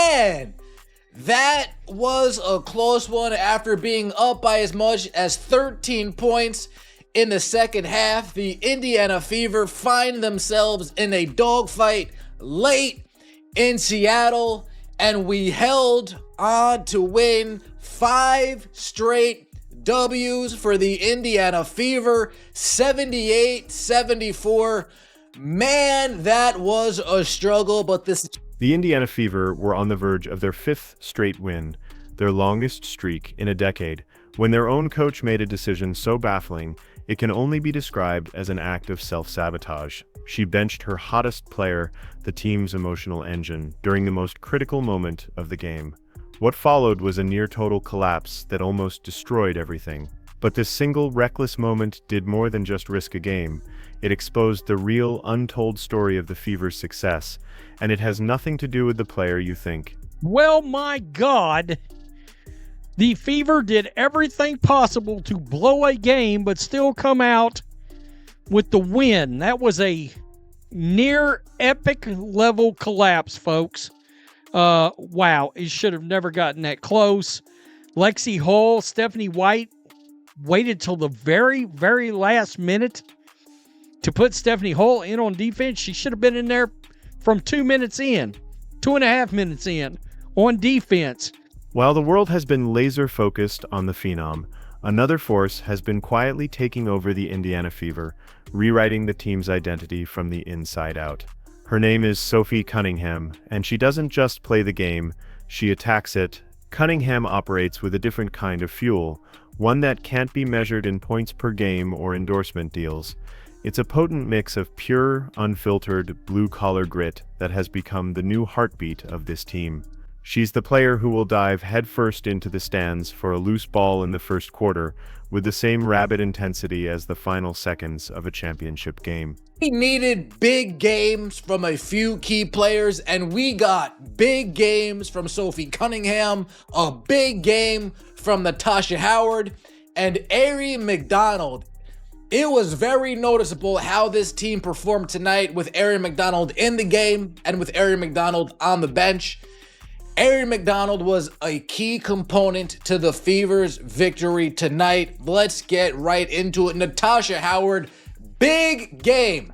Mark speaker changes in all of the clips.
Speaker 1: man, that was a close one after being up by as much as 13 points in the second half. The Indiana Fever find themselves in a dogfight late in Seattle, and we held on to win 5 straight W's for the Indiana Fever, 78-74. Man, that was a struggle, but this...
Speaker 2: The Indiana Fever were on the verge of their 5th straight win, their longest streak in a decade, when their own coach made a decision so baffling, it can only be described as an act of self-sabotage. She benched her hottest player, the team's emotional engine, during the most critical moment of the game. What followed was a near-total collapse that almost destroyed everything. But this single reckless moment did more than just risk a game. It exposed the real, untold story of the Fever's success, and it has nothing to do with the player you think.
Speaker 3: Well, my God, the Fever did everything possible to blow a game, but still come out with the win. That was a near epic level collapse, folks. Wow, it should have never gotten that close. Lexi Hull, Stephanie White waited till the very, very last minute to put Stephanie Hull in on defense. She should have been in there from 2 minutes in, 2.5 minutes in on defense.
Speaker 2: While the world has been laser-focused on the Phenom, another force has been quietly taking over the Indiana Fever, rewriting the team's identity from the inside out. Her name is Sophie Cunningham, and she doesn't just play the game, she attacks it. Cunningham operates with a different kind of fuel, one that can't be measured in points per game or endorsement deals. It's a potent mix of pure, unfiltered, blue-collar grit that has become the new heartbeat of this team. She's the player who will dive headfirst into the stands for a loose ball in the first quarter with the same rabid intensity as the final seconds of a championship game.
Speaker 1: We needed big games from a few key players, and we got big games from Sophie Cunningham, a big game from Natasha Howard, and Ari McDonald. It was very noticeable how this team performed tonight with Ari McDonald in the game and with Ari McDonald on the bench. Ari McDonald was a key component to the Fever's victory tonight. Let's get right into it. Natasha Howard, big game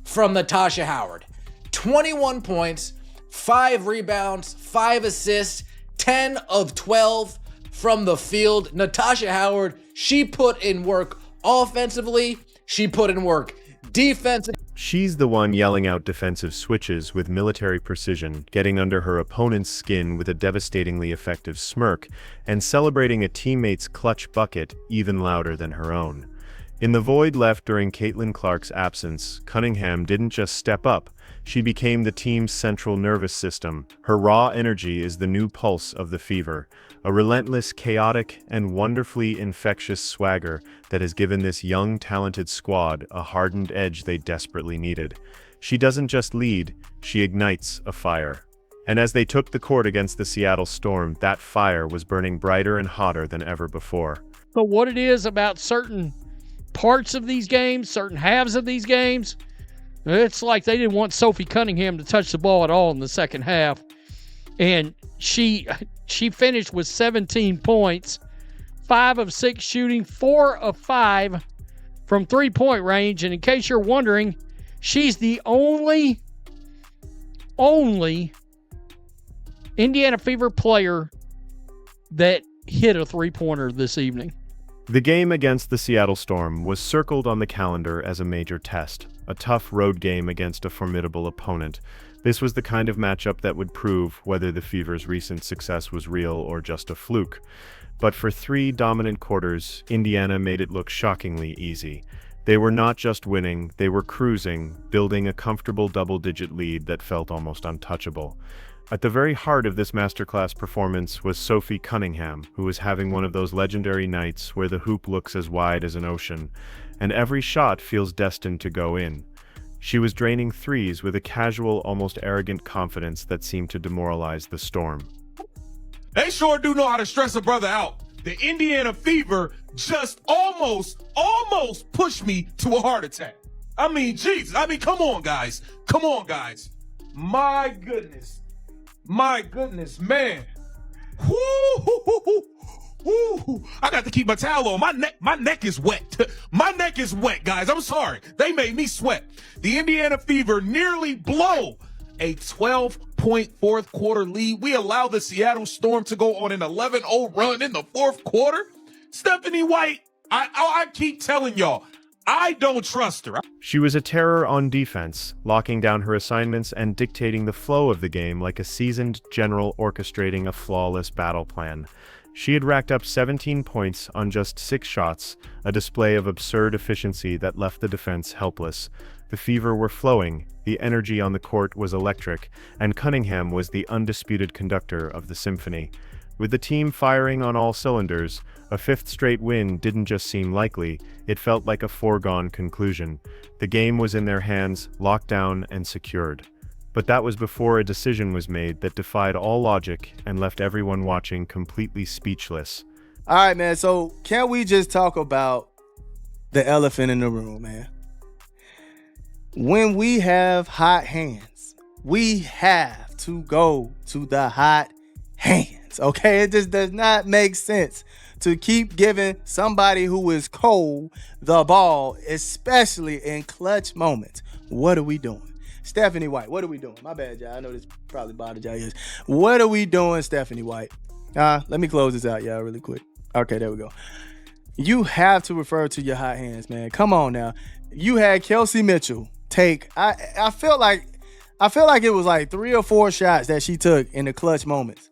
Speaker 1: from Natasha Howard. 21 points, 5 rebounds, 5 assists, 10 of 12 from the field. Natasha Howard, she put in work offensively, she put in work defensively.
Speaker 2: She's the one yelling out defensive switches with military precision, getting under her opponent's skin with a devastatingly effective smirk, and celebrating a teammate's clutch bucket even louder than her own. In the void left during Caitlin Clark's absence, Cunningham didn't just step up, she became the team's central nervous system. Her raw energy is the new pulse of the Fever, a relentless, chaotic, and wonderfully infectious swagger that has given this young, talented squad a hardened edge they desperately needed. She doesn't just lead, she ignites a fire. And as they took the court against the Seattle Storm, that fire was burning brighter and hotter than ever before.
Speaker 3: But what it is about certain parts of these games, certain halves of these games, it's like they didn't want Sophie Cunningham to touch the ball at all in the second half. And she finished with 17 points, 5 of 6 shooting, 4 of 5 from three-point range. And in case you're wondering, she's the only Indiana Fever player that hit a three-pointer this evening.
Speaker 2: The game against the Seattle Storm was circled on the calendar as a major test, a tough road game against a formidable opponent. This was the kind of matchup that would prove whether the Fever's recent success was real or just a fluke. But for 3 dominant quarters, Indiana made it look shockingly easy. They were not just winning, they were cruising, building a comfortable double-digit lead that felt almost untouchable. At the very heart of this masterclass performance was Sophie Cunningham, who was having one of those legendary nights where the hoop looks as wide as an ocean, and every shot feels destined to go in. She was draining threes with a casual, almost arrogant confidence that seemed to demoralize the Storm.
Speaker 4: They sure do know how to stress a brother out. The Indiana Fever just almost pushed me to a heart attack. I mean, Jesus. Come on, guys. Come on, guys. My goodness. My goodness, man. Woo! Woo! I got to keep my towel on. My neck is wet. My neck is wet, guys. I'm sorry. They made me sweat. The Indiana Fever nearly blow a 12-point fourth quarter lead. We allow the Seattle Storm to go on an 11-0 run in the fourth quarter. Stephanie White, I keep telling y'all, I don't trust her.
Speaker 2: She was a terror on defense, locking down her assignments and dictating the flow of the game like a seasoned general orchestrating a flawless battle plan. She had racked up 17 points on just 6 shots, a display of absurd efficiency that left the defense helpless. The Fever were flowing, the energy on the court was electric, and Cunningham was the undisputed conductor of the symphony. With the team firing on all cylinders, a 5th straight win didn't just seem likely, it felt like a foregone conclusion. The game was in their hands, locked down and secured. But that was before a decision was made that defied all logic and left everyone watching completely speechless.
Speaker 5: All right, man, so can we just talk about the elephant in the room, man? When we have hot hands, we have to go to the hot hands, okay? It just does not make sense to keep giving somebody who is cold the ball, especially in clutch moments. What are we doing? Stephanie White, what are we doing? My bad, y'all. I know this probably bothered y'all. Yes. What are we doing, Stephanie White? Let me close this out, y'all, really quick. Okay, there we go. You have to refer to your hot hands, man. Come on now. You had Kelsey Mitchell take. I felt like it was like 3 or 4 shots that she took in the clutch moments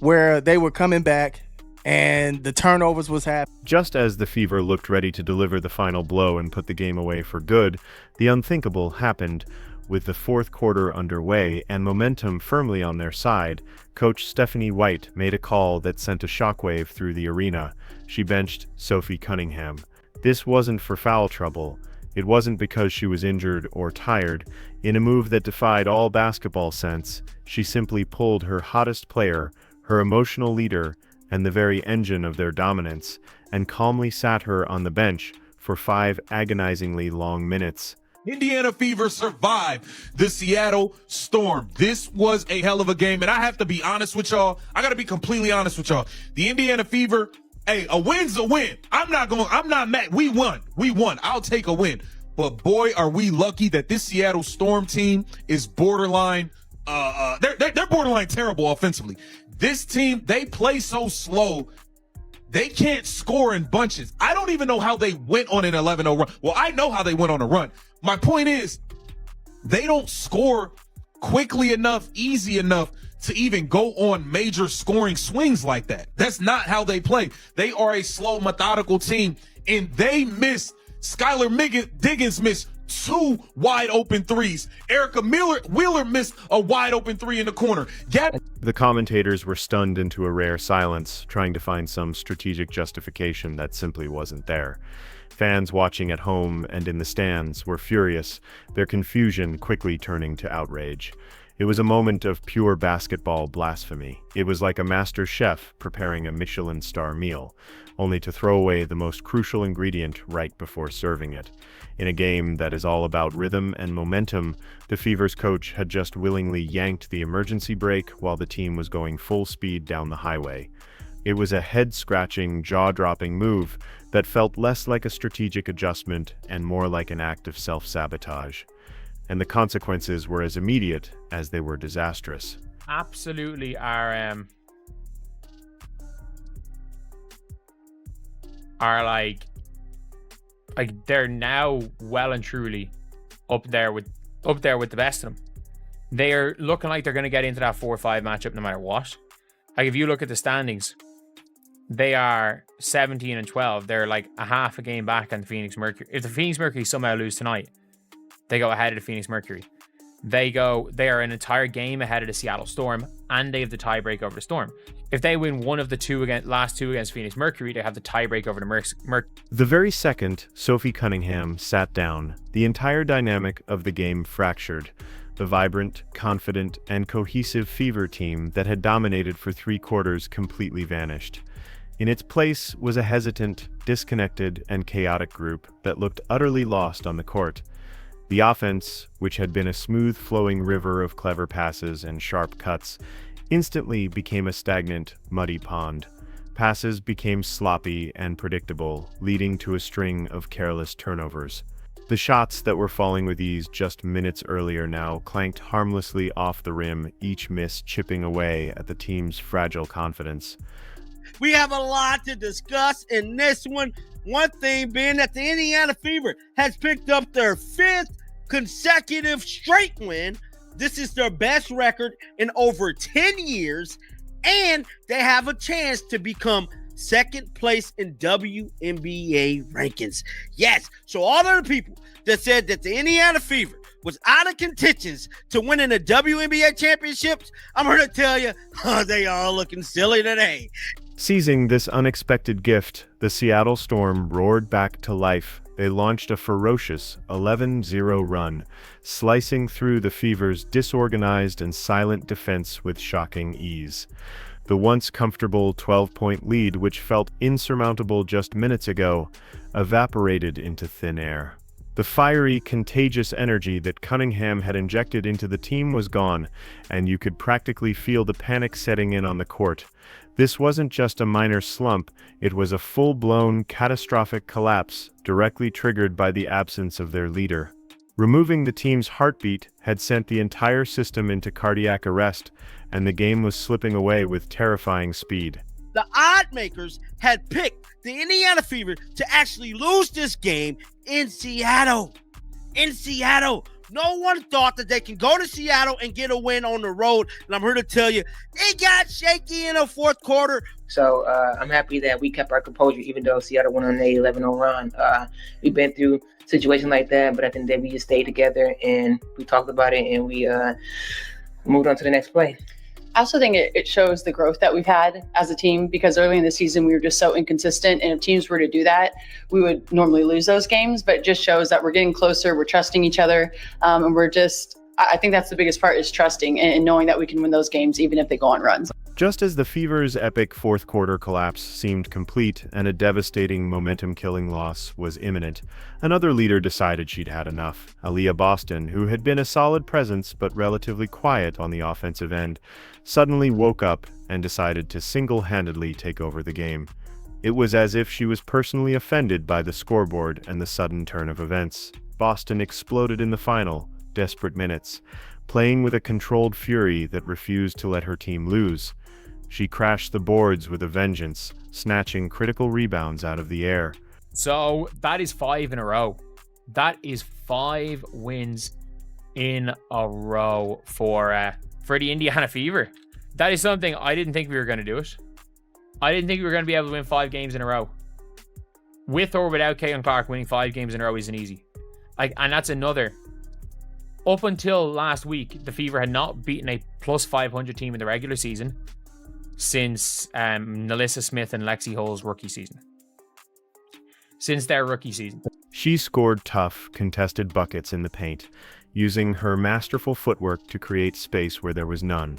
Speaker 5: where they were coming back and the turnovers was happening.
Speaker 2: Just as the Fever looked ready to deliver the final blow and put the game away for good, the unthinkable happened. With the fourth quarter underway and momentum firmly on their side, Coach Stephanie White made a call that sent a shockwave through the arena. She benched Sophie Cunningham. This wasn't for foul trouble. It wasn't because she was injured or tired. In a move that defied all basketball sense, she simply pulled her hottest player, her emotional leader, and the very engine of their dominance, and calmly sat her on the bench for 5 agonizingly long minutes.
Speaker 4: Indiana Fever survived the Seattle Storm. This was a hell of a game, and I have to be honest with y'all. I got to be completely honest with y'all. The Indiana Fever, hey, a win's a win. I'm not mad. We won. I'll take a win. But boy, are we lucky that this Seattle Storm team is borderline, they're borderline terrible offensively. This team, they play so slow. They can't score in bunches. I don't even know how they went on an 11-0 run. Well, I know how they went on a run. My point is, they don't score quickly enough, easy enough to even go on major scoring swings like that. That's not how they play. They are a slow, methodical team, and they missed. Skylar Diggins missed 2 wide open threes. Erica Wheeler missed a wide open 3 in the corner.
Speaker 2: The commentators were stunned into a rare silence, trying to find some strategic justification that simply wasn't there. Fans watching at home and in the stands were furious, their confusion quickly turning to outrage. It was a moment of pure basketball blasphemy. It was like a master chef preparing a Michelin star meal, only to throw away the most crucial ingredient right before serving it. In a game that is all about rhythm and momentum, the Fever's coach had just willingly yanked the emergency brake while the team was going full speed down the highway. It was a head-scratching, jaw-dropping move that felt less like a strategic adjustment and more like an act of self-sabotage. And the consequences were as immediate as they were disastrous.
Speaker 6: Absolutely are like they're now well and truly up there with the best of them. They are looking like they're going to get into that 4-5 matchup no matter what. Like, if you look at the standings, they are 17-12. They're like a half a game back on the Phoenix Mercury. If the Phoenix Mercury somehow lose tonight, they go ahead of the Phoenix Mercury. They are an entire game ahead of the Seattle Storm, and they have the tiebreak over the Storm. If they win one of the last two against Phoenix Mercury, they have the tiebreak over the Mercury.
Speaker 2: The very second Sophie Cunningham sat down, the entire dynamic of the game fractured. The vibrant, confident, and cohesive Fever team that had dominated for 3 quarters completely vanished. In its place was a hesitant, disconnected, and chaotic group that looked utterly lost on the court. The offense, which had been a smooth-flowing river of clever passes and sharp cuts, instantly became a stagnant, muddy pond. Passes became sloppy and predictable, leading to a string of careless turnovers. The shots that were falling with ease just minutes earlier now clanked harmlessly off the rim, each miss chipping away at the team's fragile confidence.
Speaker 7: We have a lot to discuss in this one. One thing being that the Indiana Fever has picked up their 5th consecutive straight win. This is their best record in over 10 years, and they have a chance to become second place in WNBA rankings. Yes, so all of the people that said that the Indiana Fever was out of contentions to winning the WNBA championships, I'm here to tell you, they all looking silly today.
Speaker 2: Seizing this unexpected gift, the Seattle Storm roared back to life. They launched a ferocious 11-0 run, slicing through the Fever's disorganized and silent defense with shocking ease. The once comfortable 12-point lead, which felt insurmountable just minutes ago, evaporated into thin air. The fiery, contagious energy that Cunningham had injected into the team was gone, and you could practically feel the panic setting in on the court. This wasn't just a minor slump, it was a full-blown, catastrophic collapse, directly triggered by the absence of their leader. Removing the team's heartbeat had sent the entire system into cardiac arrest, and the game was slipping away with terrifying speed.
Speaker 7: The odd makers had picked the Indiana Fever to actually lose this game in Seattle. No one thought that they can go to Seattle and get a win on the road. And I'm here to tell you, it got shaky in the fourth quarter.
Speaker 8: So I'm happy that we kept our composure, even though Seattle went on an 11-0 run. We've been through situations like that, but at the end of the day, we just stayed together and we talked about it and we moved on to the next play.
Speaker 9: I also think it shows the growth that we've had as a team, because early in the season we were just so inconsistent, and if teams were to do that, we would normally lose those games. But it just shows that we're getting closer, we're trusting each other, and I think that's the biggest part, is trusting and knowing that we can win those games even if they go on runs.
Speaker 2: Just as the Fever's epic fourth-quarter collapse seemed complete and a devastating momentum-killing loss was imminent, another leader decided she'd had enough. Aaliyah Boston, who had been a solid presence but relatively quiet on the offensive end, suddenly woke up and decided to single-handedly take over the game. It was as if she was personally offended by the scoreboard and the sudden turn of events. Boston exploded in the final, desperate minutes, playing with a controlled fury that refused to let her team lose. She crashed the boards with a vengeance, snatching critical rebounds out of the air.
Speaker 6: So that is 5 in a row. That is 5 wins in a row for the Indiana Fever. That is something I didn't think we were going to do it. I didn't think we were going to be able to win 5 games in a row. With or without Caitlin Clark, winning 5 games in a row isn't easy. And that's another. Up until last week, the Fever had not beaten a plus 500 team in the regular season since Nalissa Smith and Lexi Hull's rookie season. Since their rookie season.
Speaker 2: She scored tough, contested buckets in the paint, using her masterful footwork to create space where there was none.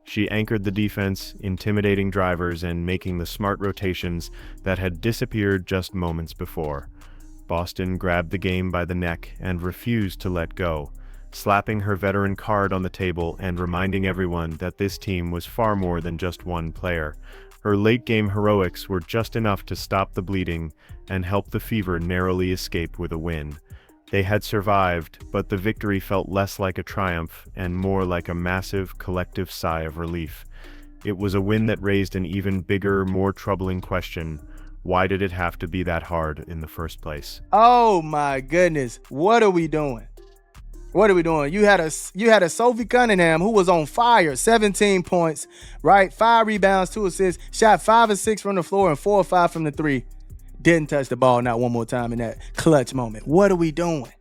Speaker 2: She anchored the defense, intimidating drivers and making the smart rotations that had disappeared just moments before. Boston grabbed the game by the neck and refused to let go, slapping her veteran card on the table and reminding everyone that this team was far more than just one player. Her late-game heroics were just enough to stop the bleeding and help the Fever narrowly escape with a win. They had survived, but the victory felt less like a triumph and more like a massive, collective sigh of relief. It was a win that raised an even bigger, more troubling question. Why did it have to be that hard in the first place?
Speaker 5: Oh my goodness. What are we doing? You had a Sophie Cunningham who was on fire, 17 points, right? 5 rebounds, 2 assists, shot 5 of 6 from the floor and 4 or 5 from the 3. Didn't touch the ball not one more time in that clutch moment. What are we doing?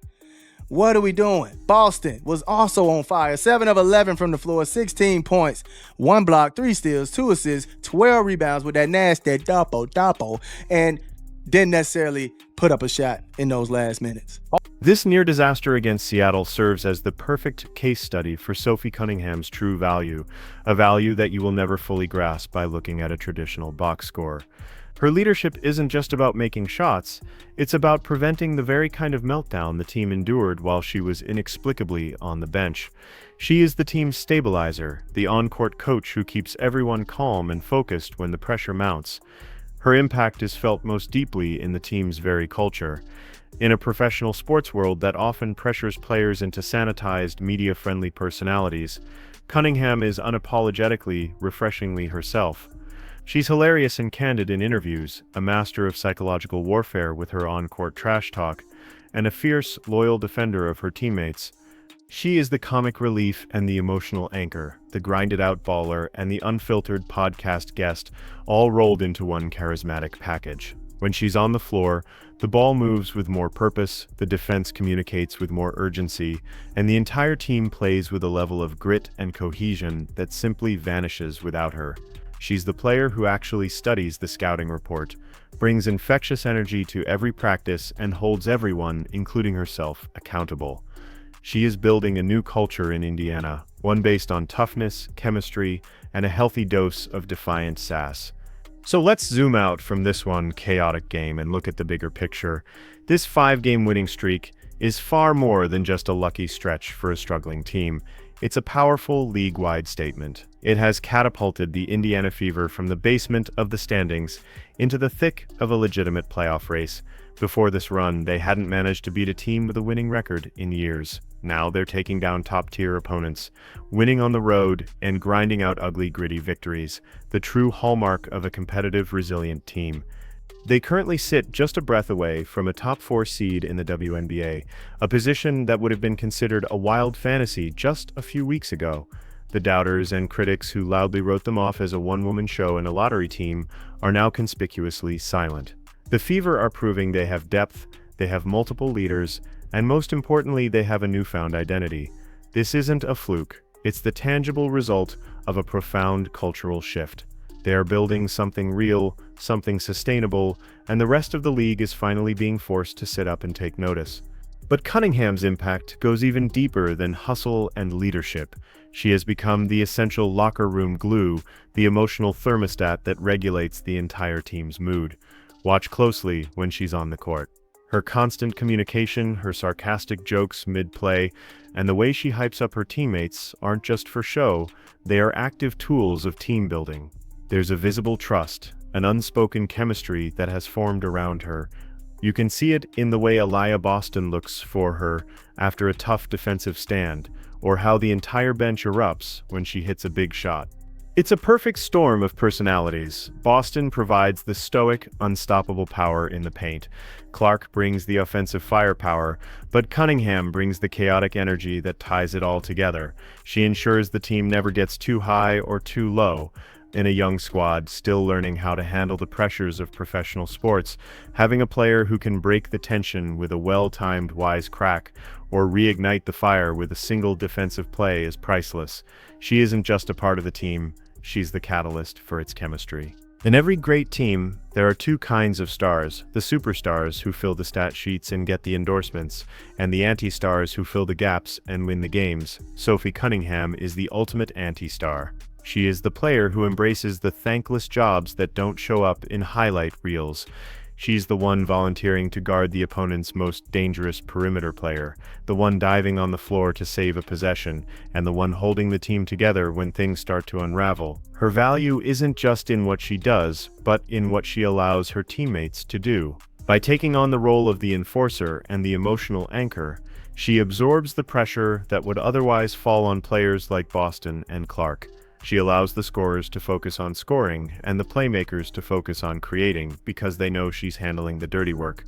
Speaker 5: Boston was also on fire, 7 of 11 from the floor, 16 points, 1 block, 3 steals, 2 assists, 12 rebounds with that nasty double, and didn't necessarily put up a shot in those last minutes.
Speaker 2: This near disaster against Seattle serves as the perfect case study for Sophie Cunningham's true value, a value that you will never fully grasp by looking at a traditional box score. Her leadership isn't just about making shots, it's about preventing the very kind of meltdown the team endured while she was inexplicably on the bench. She is the team's stabilizer, the on-court coach who keeps everyone calm and focused when the pressure mounts. Her impact is felt most deeply in the team's very culture. In a professional sports world that often pressures players into sanitized, media-friendly personalities, Cunningham is unapologetically, refreshingly herself. She's hilarious and candid in interviews, a master of psychological warfare with her on-court trash talk, and a fierce, loyal defender of her teammates. She is the comic relief and the emotional anchor, the grinded-out baller and the unfiltered podcast guest, all rolled into one charismatic package. When she's on the floor, the ball moves with more purpose, the defense communicates with more urgency, and the entire team plays with a level of grit and cohesion that simply vanishes without her. She's the player who actually studies the scouting report, brings infectious energy to every practice, and holds everyone, including herself, accountable. She is building a new culture in Indiana, one based on toughness, chemistry, and a healthy dose of defiant sass. So let's zoom out from this one chaotic game and look at the bigger picture. This 5-game winning streak is far more than just a lucky stretch for a struggling team. It's a powerful league-wide statement. It has catapulted the Indiana Fever from the basement of the standings into the thick of a legitimate playoff race. Before this run, they hadn't managed to beat a team with a winning record in years. Now they're taking down top-tier opponents, winning on the road, and grinding out ugly, gritty victories, the true hallmark of a competitive, resilient team. They currently sit just a breath away from a top 4 seed in the WNBA, a position that would have been considered a wild fantasy just a few weeks ago. The doubters and critics who loudly wrote them off as a one-woman show and a lottery team are now conspicuously silent. The Fever are proving they have depth, they have multiple leaders, and most importantly, they have a newfound identity. This isn't a fluke, it's the tangible result of a profound cultural shift. They are building something real, something sustainable, and the rest of the league is finally being forced to sit up and take notice. But Cunningham's impact goes even deeper than hustle and leadership. She has become the essential locker room glue, the emotional thermostat that regulates the entire team's mood. Watch closely when she's on the court. Her constant communication, her sarcastic jokes mid-play, and the way she hypes up her teammates aren't just for show, they are active tools of team building. There's a visible trust, an unspoken chemistry that has formed around her. You can see it in the way Aaliyah Boston looks for her after a tough defensive stand, or how the entire bench erupts when she hits a big shot. It's a perfect storm of personalities. Boston provides the stoic, unstoppable power in the paint. Clark brings the offensive firepower, but Cunningham brings the chaotic energy that ties it all together. She ensures the team never gets too high or too low. In a young squad still learning how to handle the pressures of professional sports, having a player who can break the tension with a well-timed wise crack or reignite the fire with a single defensive play is priceless. She isn't just a part of the team, she's the catalyst for its chemistry. In every great team, there are two kinds of stars: the superstars who fill the stat sheets and get the endorsements, and the anti-stars who fill the gaps and win the games. Sophie Cunningham is the ultimate anti-star. She is the player who embraces the thankless jobs that don't show up in highlight reels. She's the one volunteering to guard the opponent's most dangerous perimeter player, the one diving on the floor to save a possession, and the one holding the team together when things start to unravel. Her value isn't just in what she does, but in what she allows her teammates to do. By taking on the role of the enforcer and the emotional anchor, she absorbs the pressure that would otherwise fall on players like Boston and Clark. She allows the scorers to focus on scoring and the playmakers to focus on creating because they know she's handling the dirty work.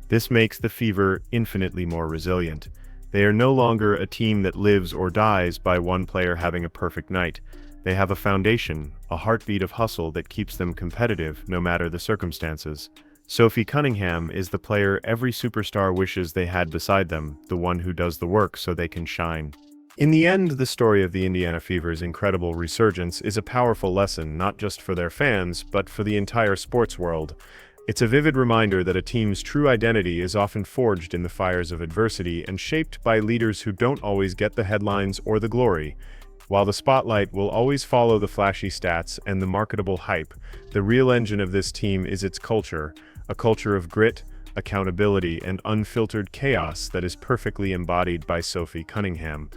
Speaker 2: This makes the Fever infinitely more resilient. They are no longer a team that lives or dies by one player having a perfect night. They have a foundation, a heartbeat of hustle that keeps them competitive no matter the circumstances. Sophie Cunningham is the player every superstar wishes they had beside them, the one who does the work so they can shine. In the end, the story of the Indiana Fever's incredible resurgence is a powerful lesson not just for their fans, but for the entire sports world. It's a vivid reminder that a team's true identity is often forged in the fires of adversity and shaped by leaders who don't always get the headlines or the glory. While the spotlight will always follow the flashy stats and the marketable hype, the real engine of this team is its culture, a culture of grit, accountability, and unfiltered chaos that is perfectly embodied by Sophie Cunningham.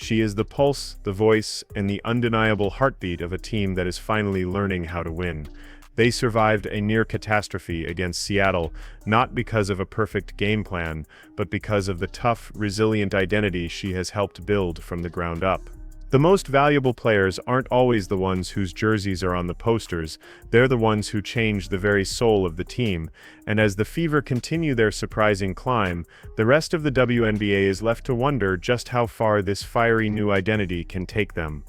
Speaker 2: She is the pulse, the voice, and the undeniable heartbeat of a team that is finally learning how to win. They survived a near catastrophe against Seattle, not because of a perfect game plan, but because of the tough, resilient identity she has helped build from the ground up. The most valuable players aren't always the ones whose jerseys are on the posters, they're the ones who change the very soul of the team, and as the Fever continue their surprising climb, the rest of the WNBA is left to wonder just how far this fiery new identity can take them.